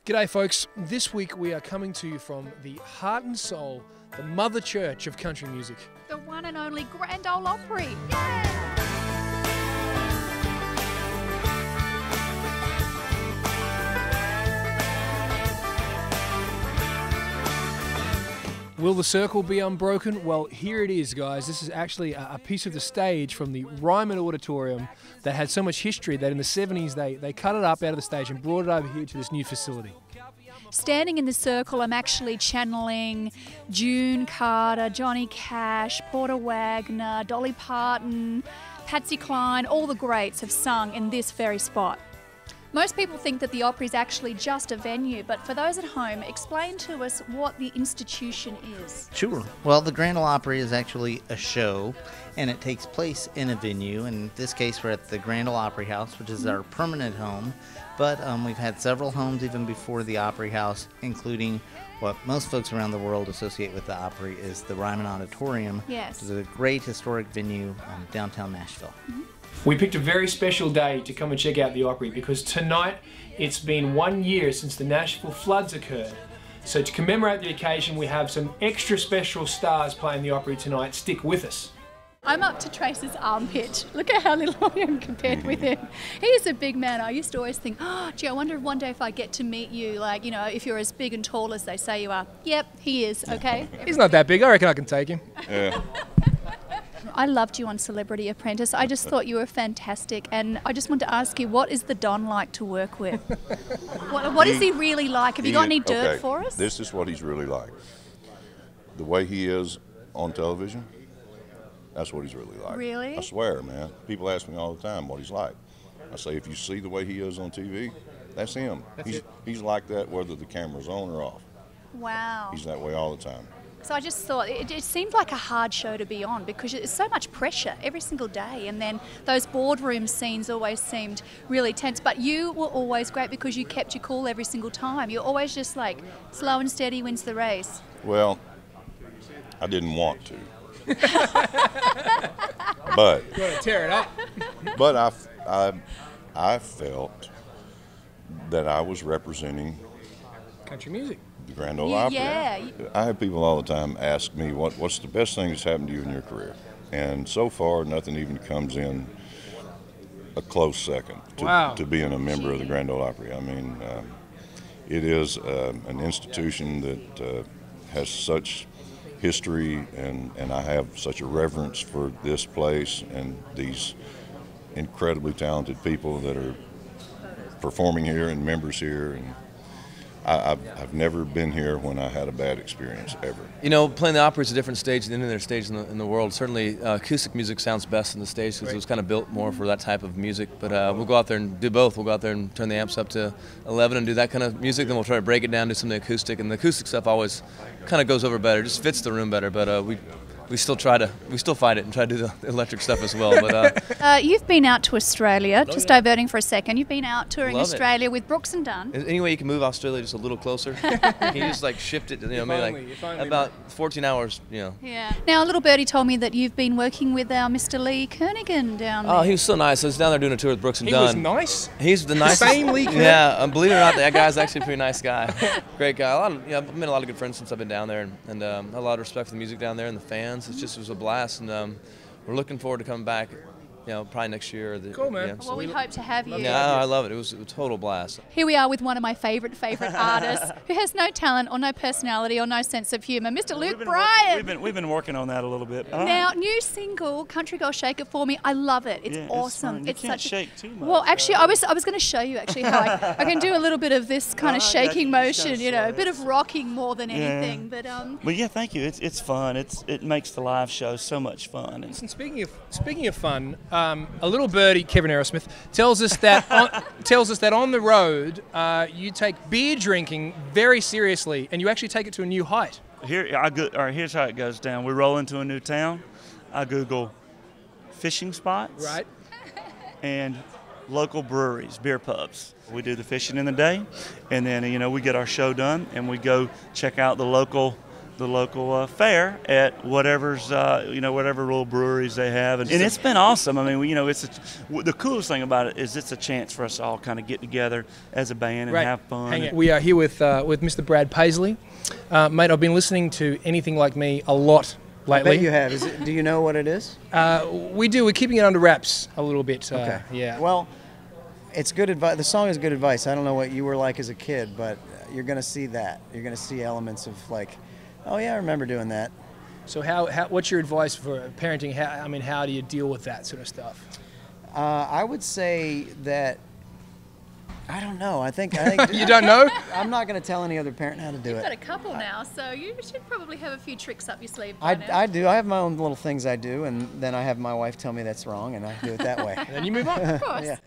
G'day folks, this week we are coming to you from the heart and soul, the mother church of country music. The one and only Grand Ole Opry. Yay! Will the circle be unbroken? Well, here it is, guys. This is actually a piece of the stage from the Ryman Auditorium that had so much history that in the 70s they cut it up out of the stage and brought it over here to this new facility. Standing in the circle, I'm actually channeling June Carter, Johnny Cash, Porter Wagner, Dolly Parton, Patsy Cline. All the greats have sung in this very spot. Most people think that the Opry is actually just a venue, but for those at home, explain to us what the institution is. Sure. Well, the Grand Ole Opry is actually a show, and it takes place in a venue. In this case, we're at the Grand Ole Opry House, which is our permanent home, but we've had several homes even before the Opry House, including what most folks around the world associate with the Opry is the Ryman Auditorium. Yes. Which is a great historic venue downtown Nashville. We picked a very special day to come and check out the Opry because tonight it's been 1 year since the Nashville floods occurred. So to commemorate the occasion, we have some extra special stars playing the Opry tonight. Stick with us. I'm up to Trace's armpit. Look at how little I am compared with him. He is a big man. I used to always think, oh, gee, I wonder one day if I get to meet you, like, you know, if you're as big and tall as they say you are. Yep, he is, okay? He's not that big. I reckon I can take him. Yeah. I loved you on Celebrity Apprentice. I just thought you were fantastic, and I just wanted to ask you, what is the Don like to work with? What is he really like? Have you got any dirt for us? This is what he's really like. The way he is on television, that's what he's really like. Really? I swear, man. People ask me all the time what he's like. I say, if you see the way he is on TV, that's him. He's like that whether the camera's on or off. Wow. He's that way all the time. So I just thought it seemed like a hard show to be on because it's so much pressure every single day, and then those boardroom scenes always seemed really tense. But you were always great because you kept your cool every single time. You're always just like slow and steady wins the race. Well, I didn't want to. But You want to tear it up? But I felt that I was representing Country music. the Grand Ole Opry. Yeah. I have people all the time ask me what's the best thing that's happened to you in your career, and so far nothing even comes in a close second to being a member of the Grand Ole Opry. I mean, it is an institution that has such history, and I have such a reverence for this place and these incredibly talented people that are performing here and members here. And I've never been here when I had a bad experience, ever. You know, playing the Opry is a different stage than any other stage in the world. Certainly, acoustic music sounds best on the stage because it was kind of built more for that type of music. But we'll go out there and do both. We'll go out there and turn the amps up to 11 and do that kind of music. Then we'll try to break it down to some of the acoustic. And the acoustic stuff always kind of goes over better. It just fits the room better. But we still fight it and try to do the electric stuff as well. But you've been out to Australia, just diverting for a second. You've been out touring Love it. Australia with Brooks and Dunn. any way you can move Australia just a little closer, can you just like shift it, maybe like about 14 hours, Yeah. Now, a little birdie told me that you've been working with our Mr. Lee Kernaghan down there. Oh, he was so nice. I was down there doing a tour with Brooks and Dunn. He was nice? He's the nicest. Same Lee Kernaghan? Yeah, believe it or not, that guy's actually a pretty nice guy. Great guy. I've made a lot of good friends since I've been down there, and a lot of respect for the music down there and the fans. It was a blast, and we're looking forward to coming back, probably next year. Cool, man. Yeah, Well, we hope to have you. yeah, I love it. It was a total blast. Here we are with one of my favourite artists who has no talent or no personality or no sense of humour, Mr. Luke Bryan. We've been working on that a little bit. Now, new single, Country Girl Shake It For Me. I love it. It's awesome. You can't shake too much. Well, actually, I was going to show you actually how I can do a little bit of this kind of shaking motion, a bit of rocking more than anything. But well, yeah, thank you. It's fun. It makes the live show so much fun. Listen, speaking of fun, a little birdie, Kevin Aerosmith, tells us that on the road you take beer drinking very seriously, and you actually take it to a new height. Here's how it goes down. We roll into a new town. I Google fishing spots, Right. and local breweries, beer pubs. We do the fishing in the day, and then we get our show done, and we go check out the local the local fair at whatever's whatever little breweries they have, and it's been awesome. I mean, the coolest thing about it is it's a chance for us to all kind of get together as a band and have fun. We are here with Mr. Brad Paisley. Mate, I've been listening to Anything Like Me a lot lately. I bet you have. Do you know what it is? We do. We're keeping it under wraps a little bit. Okay. Yeah. Well, it's good advice. The song is good advice. I don't know what you were like as a kid, but you're going to see that. You're going to see elements of like, oh yeah, I remember doing that. So what's your advice for parenting? How do you deal with that sort of stuff? I would say that, I don't know. I think You don't know? I'm not going to tell any other parent how to do You've it. got a couple now, so you should probably have a few tricks up your sleeve by now. I do. I have my own little things I do, and then I have my wife tell me that's wrong, and I do it that way. And then you move on. Of course. Yeah.